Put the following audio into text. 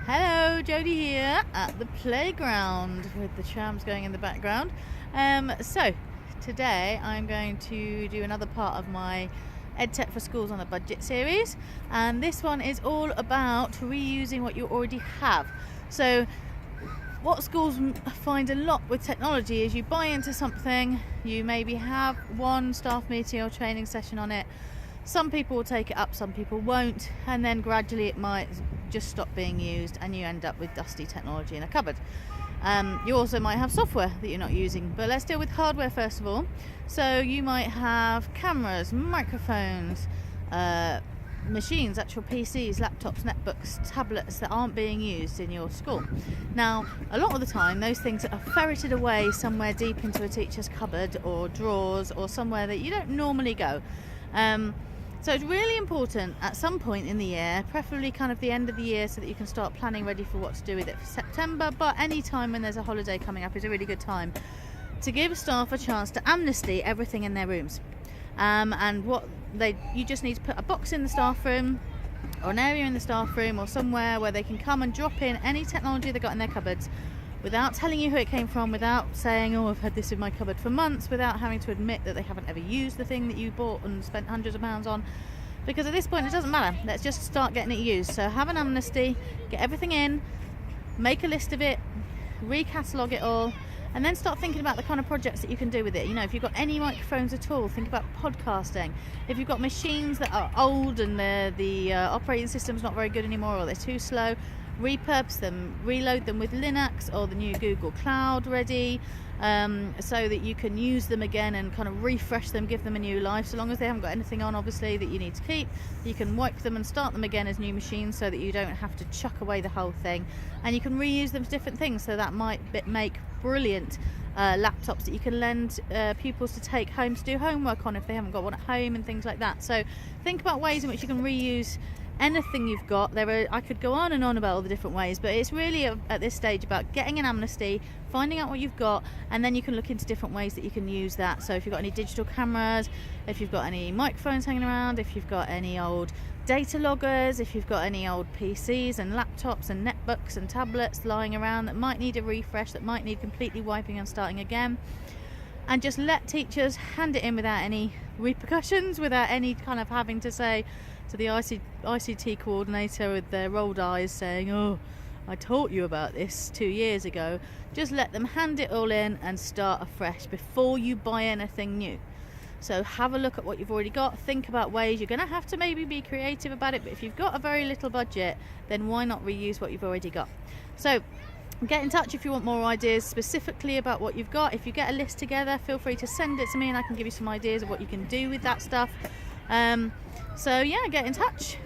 Hello, Jodie here at the playground with the trams going in the background. So today I'm going to do another part of my Edtech for Schools on a Budget series, and this one is all about reusing what you already have. So what schools find a lot with technology is you buy into something, you maybe have one staff meeting or training session on it. Some people will take it up, some people won't, and then gradually it might just stop being used and you end up with dusty technology in a cupboard. You also might have software that you're not using, but let's deal with hardware first of all. So you might have cameras, microphones, machines, actual PCs, laptops, netbooks, tablets that aren't being used in your school. Now, a lot of the time those things are ferreted away somewhere deep into a teacher's cupboard or drawers or somewhere that you don't normally go. So it's really important at some point in the year, preferably kind of the end of the year, so that you can start planning ready for what to do with it for September, but any time when there's a holiday coming up is a really good time to give staff a chance to amnesty everything in their rooms. You just need to put a box in the staff room or an area in the staff room or somewhere where they can come and drop in any technology they've got in their cupboards without telling you who it came from, without saying, oh, I've had this in my cupboard for months, without having to admit that they haven't ever used the thing that you bought and spent hundreds of pounds on. Because at this point it doesn't matter, let's just start getting it used. So have an amnesty, get everything in, make a list of it, recatalogue it all, and then start thinking about the kind of projects that you can do with it. You know, if you've got any microphones at all, think about podcasting. If you've got machines that are old and the operating system's not very good anymore or they're too slow, repurpose them, reload them with Linux or the new Google Cloud ready, so that you can use them again and kind of refresh them, give them a new life. So long as they haven't got anything on, obviously, that you need to keep, you can wipe them and start them again as new machines so that you don't have to chuck away the whole thing, and you can reuse them for different things. So that might make brilliant laptops that you can lend pupils to take home to do homework on if they haven't got one at home and things like that. So think about ways in which you can reuse anything you've got. I could go on and on about all the different ways, but it's really at this stage about getting an amnesty, finding out what you've got, and then you can look into different ways that you can use that. So if you've got any digital cameras, if you've got any microphones hanging around, if you've got any old data loggers, if you've got any old PCs and laptops and netbooks and tablets lying around that might need a refresh, that might need completely wiping and starting again, and just let teachers hand it in without any repercussions, without any kind of having to say to the ICT coordinator with their rolled eyes saying, oh, I taught you about this 2 years ago. Just let them hand it all in and start afresh before you buy anything new. So have a look at what you've already got, think about ways. You're going to have to maybe be creative about it, but if you've got a very little budget, then why not reuse what you've already got? So get in touch if you want more ideas specifically about what you've got. If you get a list together, feel free to send it to me and I can give you some ideas of what you can do with that stuff. So yeah, get in touch.